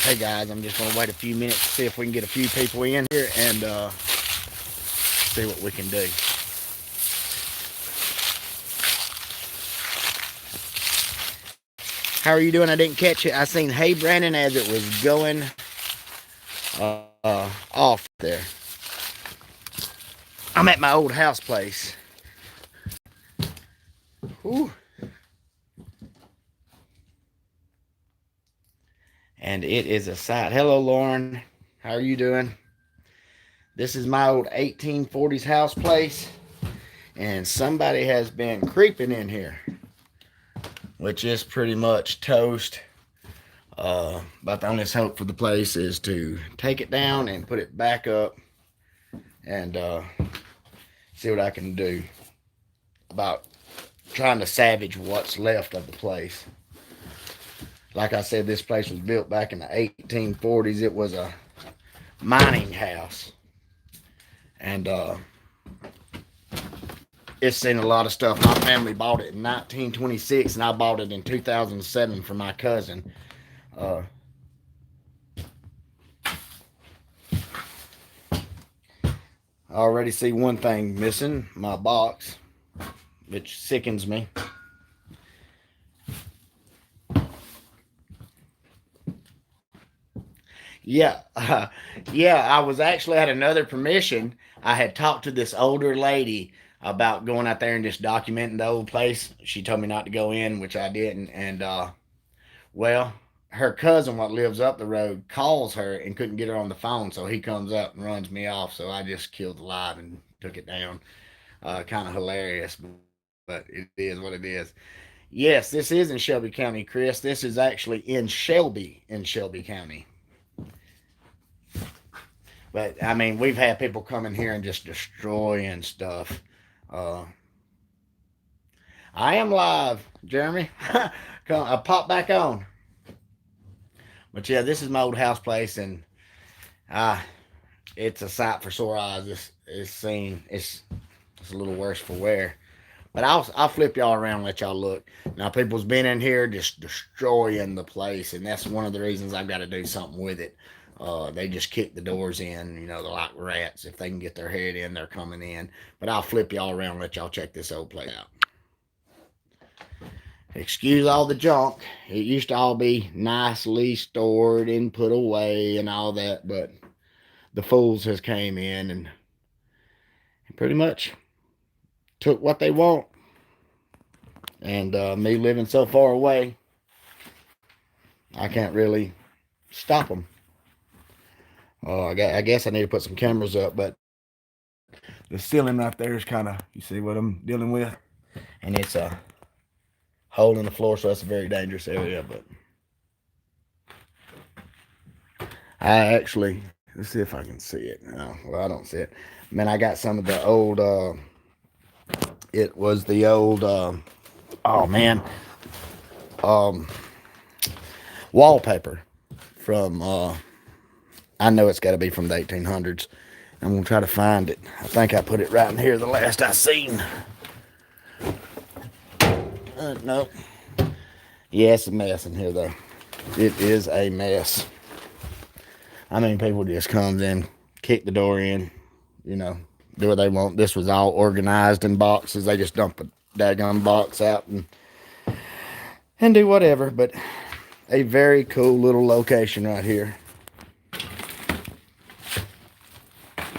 Hey guys, I'm just going to wait a few minutes to see if we can get a few people in here and see what we can do. How are you doing? I didn't catch it. I seen Hey Brandon as it was going off there. I'm at my old house place. Whew. And it is a sight. Hello, Lauren. How are you doing? This is my old 1840's house place, and somebody has been creeping in here, which is pretty much toast. But the only hope for the place is to take it down and put it back up and see what I can do about trying to salvage what's left of the place. Like I said, this place was built back in the 1840s. It was a mining house. And it's seen a lot of stuff. My family bought it in 1926, and I bought it in 2007 from my cousin. I already see one thing missing, my box, which sickens me. Yeah, yeah, I was actually at another permission. I had talked to this older lady about going out there and just documenting the old place. She told me not to go in, which I didn't. And, well, her cousin, what lives up the road, calls her and couldn't get her on the phone. So he comes up and runs me off. So I just killed the live and took it down. Kind of hilarious, but it is what it is. Yes, this is in Shelby County, Chris. This is actually in Shelby County. But I mean, we've had people come in here and just destroying stuff. Uh, I am live, Jeremy. Come, I pop back on. But yeah, this is my old house place, and uh, it's a sight for sore eyes. It's seen. It's a little worse for wear. But I'll flip y'all around and let y'all look. Now people's been in here just destroying the place, and that's one of the reasons I've got to do something with it. They just kick the doors in, they're like rats. If they can get their head in, they're coming in. But I'll flip y'all around and let y'all check this old place out. Excuse all the junk. It used to all be nicely stored and put away and all that, but the fools has came in and pretty much took what they want. And me living so far away, I can't really stop them. I guess I need to put some cameras up, but the ceiling right there is kind of, you see what I'm dealing with? And it's a hole in the floor, so that's a very dangerous area. But I actually, let's see if I can see it. No, well, I don't see it. Man, I got some of the old, it was the old, oh man, um, wallpaper from, I know it's got to be from the 1800s. I'm going to try to find it. I think I put it right in here the last I seen. No. Yeah, it's a mess in here, though. It is a mess. I mean, people just comes in, kick the door in, do what they want. This was all organized in boxes. They just dump a daggone box out and do whatever. But a very cool little location right here.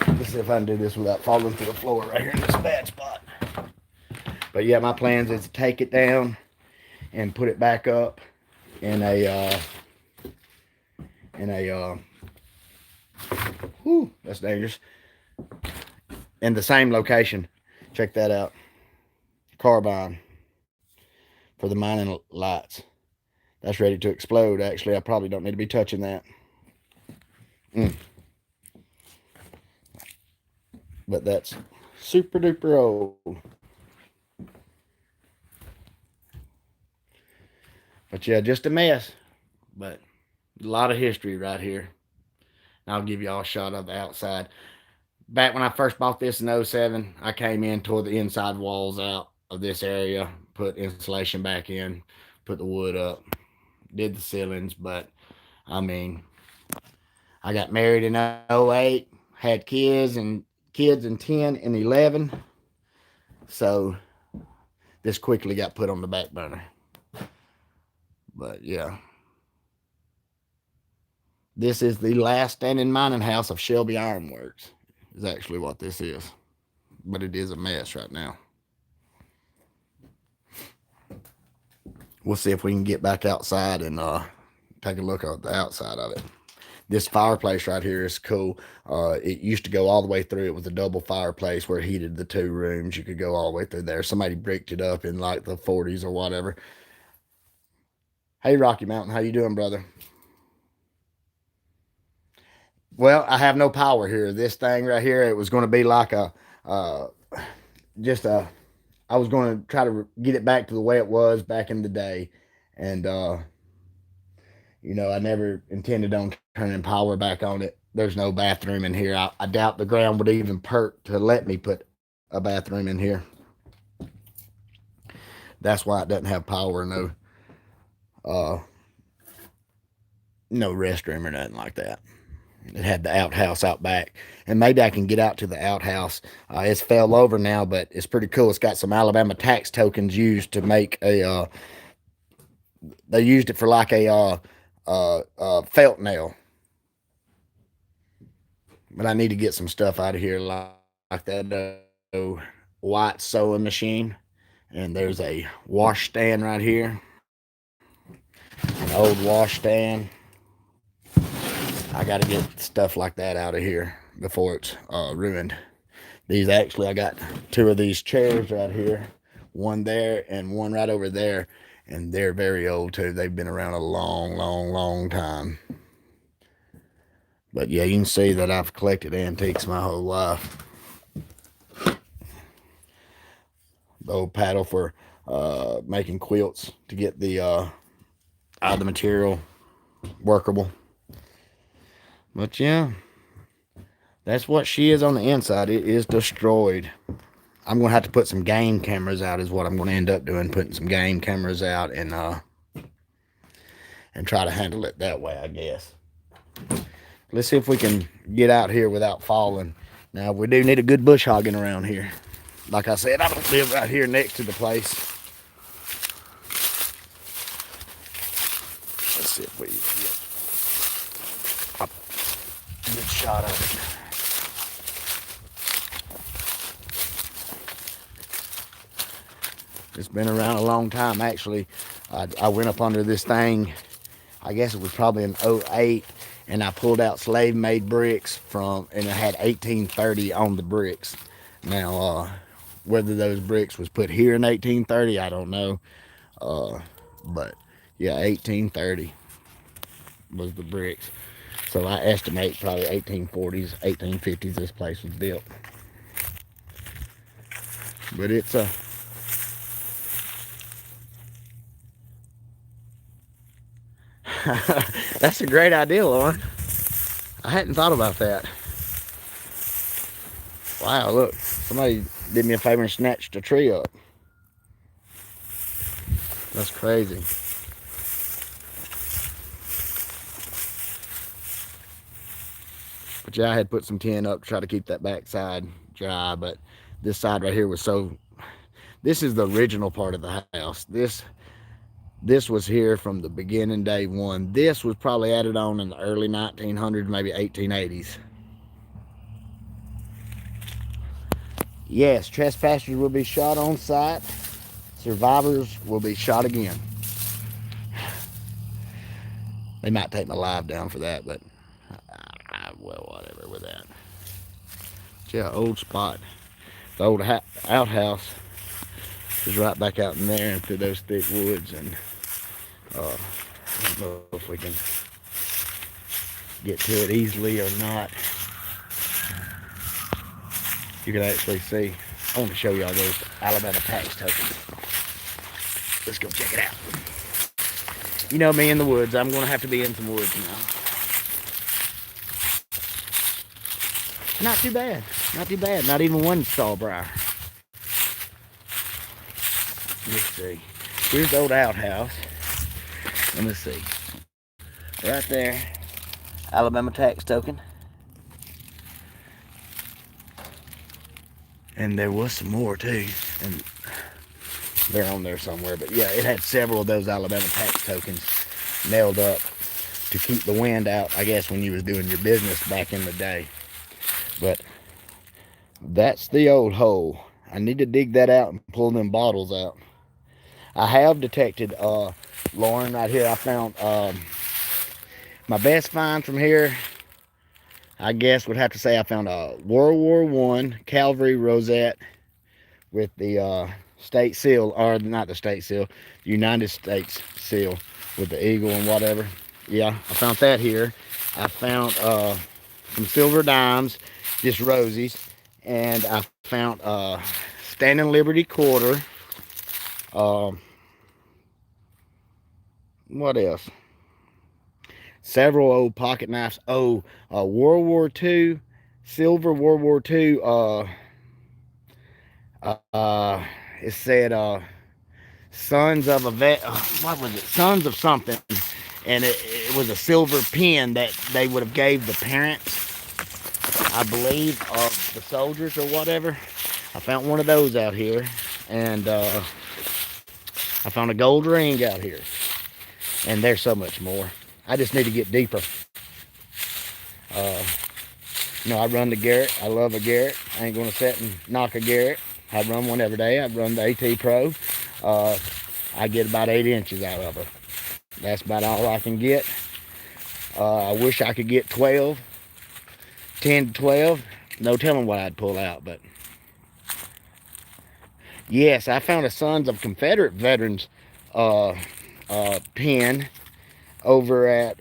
Let's see if I can do this without falling to the floor right here in this bad spot. But yeah, my plans is to take it down and put it back up in whew, that's dangerous. In the same location. Check that out. Carbine for the mining lights. That's ready to explode. Actually, I probably don't need to be touching that. But that's super duper old. But yeah, just a mess. But a lot of history right here. And I'll give y'all a shot of the outside. Back when I first bought this in '07, I came in, tore the inside walls out of this area, put insulation back in, put the wood up, did the ceilings. But I mean, I got married in '08, had kids in 10 and 11. So this quickly got put on the back burner. But yeah, this is the last standing mining house of Shelby Ironworks, is actually what this is. But it is a mess right now. We'll see if we can get back outside and take a look at the outside of it. This fireplace right here is cool. It used to go all the way through. It was a double fireplace where it heated the 2 rooms. You could go all the way through there. Somebody bricked it up in like the 40s or whatever. Hey, Rocky Mountain, how you doing, brother? Well, I have no power here. This thing right here, it was going to be like uh, just a, I was going to try to get it back to the way it was back in the day. And, I never intended on turning power back on it. There's no bathroom in here. I doubt the ground would even perk to let me put a bathroom in here. That's why it doesn't have power. Uh, no restroom or nothing like that. It had the outhouse out back, and maybe I can get out to the outhouse. It's fell over now, but it's pretty cool. It's got some Alabama tax tokens used to make a. They used it for like a felt nail, but I need to get some stuff out of here like that white sewing machine, and there's a wash stand right here, an old wash stand. I got to get stuff like that out of here before it's ruined. I got 2 of these chairs right here, one there and one right over there, and they're very old too. They've been around a long, long, long time. But yeah, you can see that I've collected antiques my whole life. The old paddle for making quilts to get the out of the material workable. But yeah, that's what she is on the inside. It is destroyed. I'm going to have to put some game cameras out is what I'm going to end up doing, putting some game cameras out and try to handle it that way, I guess. Let's see if we can get out here without falling. Now, we do need a good bush hogging around here. Like I said, I don't live right here next to the place. Let's see if we get a good shot of it. It's been around a long time. Actually, I went up under this thing, I guess it was probably in '08, and I pulled out slave-made bricks and it had 1830 on the bricks. Now, whether those bricks was put here in 1830, I don't know. But yeah, 1830 was the bricks. So I estimate probably 1840s, 1850s this place was built. But it's a... That's a great idea, Lauren. I hadn't thought about that. Wow, look. Somebody did me a favor and snatched a tree up. That's crazy. But yeah, I had put some tin up to try to keep that back side dry, but this side right here was so... This is the original part of the house. This was here from the beginning, day one. This was probably added on in the early 1900s, maybe 1880s. Yes, trespassers will be shot on sight. Survivors will be shot again. They might take my live down for that, but well, whatever with that. Yeah, old spot. The old outhouse is right back out in there and through those thick woods, and I don't know if we can get to it easily or not. You can actually see. I want to show y'all those Alabama tax tokens. Let's go check it out. You know me in the woods. I'm going to have to be in some woods now. Not too bad. Not too bad. Not even one sawbriar. Let's see. Here's the old outhouse. Let me see. Right there. Alabama tax token. And there was some more too, and they're on there somewhere. But yeah, it had several of those Alabama tax tokens nailed up to keep the wind out, I guess, when you was doing your business back in the day. But that's the old hole. I need to dig that out and pull them bottles out. I have detected, Lauren, right here, I found my best find from here, I guess would have to say I found a World War I cavalry rosette with the state seal, or not the state seal, United States seal with the eagle and whatever. Yeah, I found that here. I found some silver dimes, just rosies, and I found Standing Liberty quarter. What else? Several old pocket knives. Oh, World War II, silver World War II. It said sons of a vet. What was it? Sons of something, and it was a silver pin that they would have gave the parents, I believe, of the soldiers or whatever. I found one of those out here, and I found a gold ring out here, and there's so much more. I just need to get deeper. I run the Garrett. I love a Garrett. I ain't gonna sit and knock a Garrett. I run one every day. I run the AT Pro. I get about 8 inches out of it. That's about all I can get. I wish I could get 12, 10 to 12. No telling what I'd pull out, but yes, I found a Sons of Confederate Veterans pin over at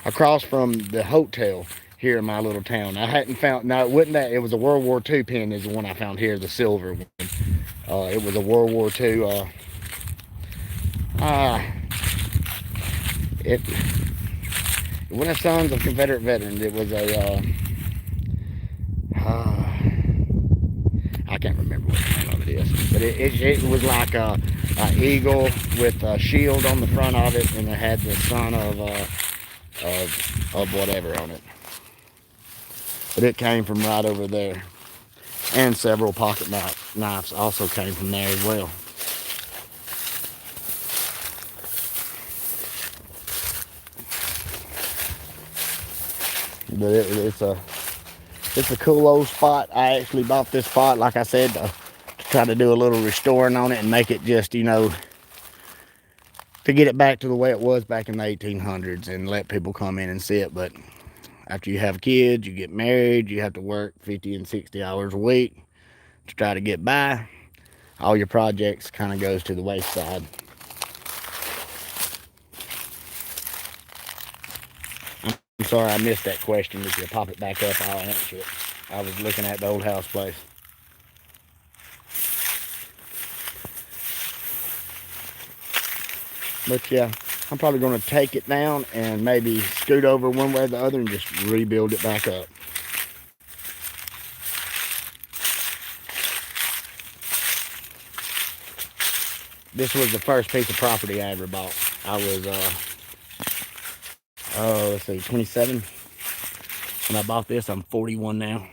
across from the hotel here in my little town. I hadn't found, no, it wasn't that. It was a World War II pin is the one I found here, the silver one. It was a World War II, it wasn't a Sons of Confederate Veterans. It was a, I can't remember what the name of it is, but it was like a eagle with a shield on the front of it, and it had the son of whatever on it. But it came from right over there, and several pocket knives also came from there as well. But it's a cool old spot. I actually bought this spot, like I said, to try to do a little restoring on it and make it just, to get it back to the way it was back in the 1800s and let people come in and see it. But after you have kids, you get married, you have to work 50 and 60 hours a week to try to get by. All your projects kind of goes to the wayside. I'm sorry I missed that question. If you pop it back up, I'll answer it. I was looking at the old Houseplace. But yeah, I'm probably going to take it down and maybe scoot over one way or the other and just rebuild it back up. This was the first piece of property I ever bought. I was, let's see, 27 when I bought this. I'm 41 now.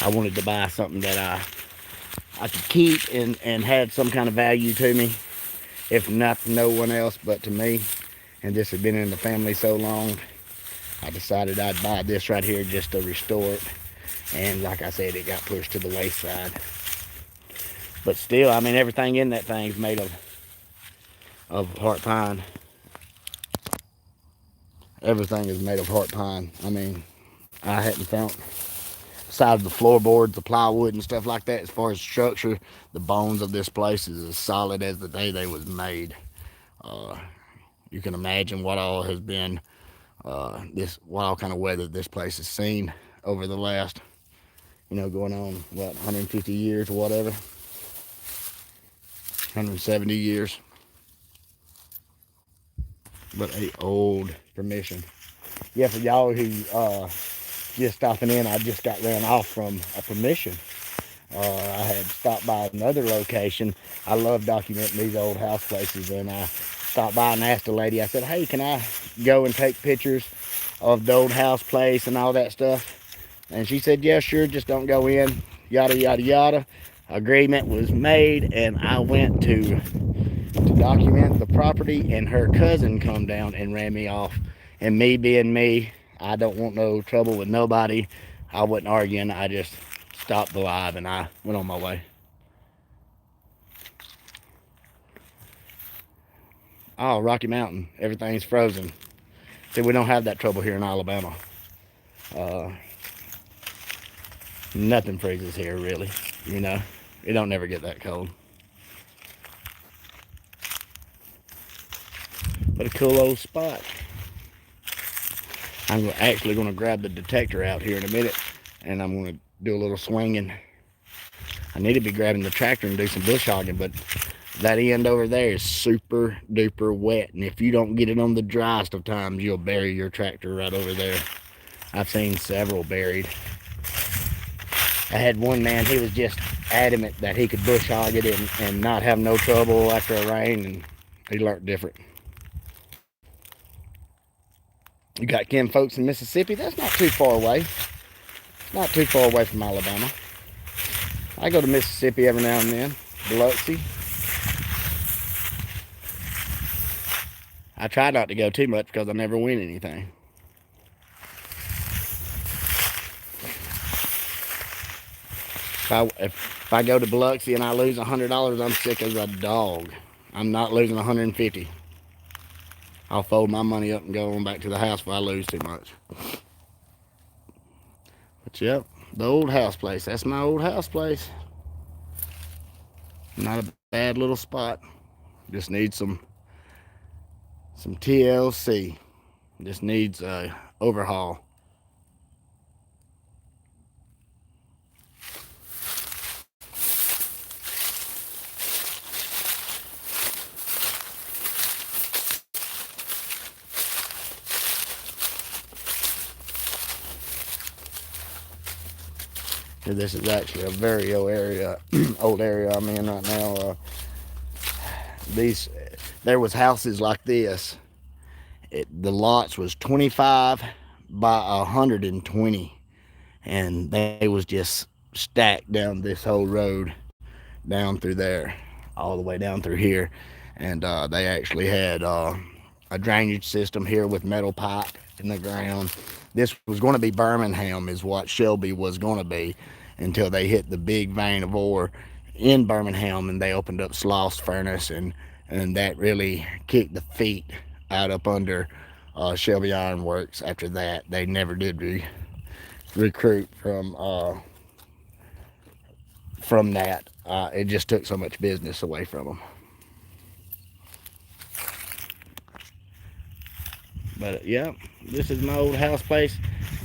I wanted to buy something that I could keep and had some kind of value to me, if not to no one else but to me. And this had been in the family so long, I decided I'd buy this right here just to restore it. And like I said, it got pushed to the wayside. But still, I mean, everything in that thing is made of heart pine. Everything is made of heart pine. I mean, I hadn't found, besides the floorboards, the plywood and stuff like that, as far as structure, the bones of this place is as solid as the day they was made. You can imagine what all has been, what all kind of weather this place has seen over the last, going on, 150 years or whatever. 170 years. But a old permission. Yeah, for y'all who just stopping in, I just got ran off from a permission. I had stopped by another location. I love documenting these old house places, and I stopped by and asked the lady, I said, hey, can I go and take pictures of the old house place and all that stuff? And she said, yeah, sure, just don't go in, yada, yada, yada. Agreement was made, and I went to document the property, and her cousin come down and ran me off. And me being me, I don't want no trouble with nobody. I wasn't arguing. I just stopped the live and I went on my way. Oh, Rocky Mountain, everything's frozen. See, we don't have that trouble here in Alabama. Uh, Nothing freezes here, really. You know, it don't never get that cold. But a cool old spot. I'm actually going to grab the detector out here in a minute, and I'm going to do a little swinging. I need to be grabbing the tractor and do some bush hogging, but that end over there is super duper wet, and if you don't get it on the driest of times, you'll bury your tractor right over there. I've seen several buried. I had one man, he was just adamant that he could bush hog it and not have no trouble after a rain, and he learned different. You got kin folks in Mississippi. That's not too far away. Not too far away from Alabama. I go to Mississippi every now and then. Biloxi. I try not to go too much because I never win anything. If I go to Biloxi and I lose $100, I'm sick as a dog. I'm not losing $150. I'll fold my money up and go on back to the house if I lose too much. But yep, the old house place. That's my old house place. Not a bad little spot. Just needs some TLC. Just needs a overhaul. This is actually a very old area I'm in right now. There was houses like this. The lots was 25 by 120, and they was just stacked down this whole road, down through there, all the way down through here. And they actually had a drainage system here with metal pipe in the ground. This was going to be Birmingham, is what Shelby was going to be, until they hit the big vein of ore in Birmingham, and they opened up Sloss Furnace, and that really kicked the feet out up under Shelby Iron Works. After that, they never did recruit from that. It just took so much business away from them. But yeah, this is my old house place.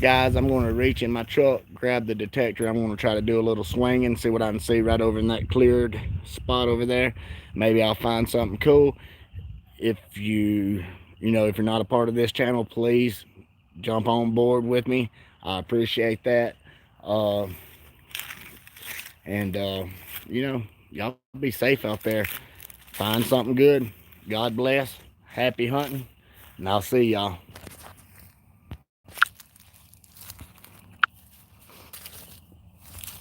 Guys, I'm going to reach in my truck, grab the detector. I'm going to try to do a little swinging, see what I can see right over in that cleared spot over there. Maybe I'll find something cool. If if you're not a part of this channel, please jump on board with me. I appreciate that. Y'all be safe out there. Find something good. God bless. Happy hunting. And I'll see y'all.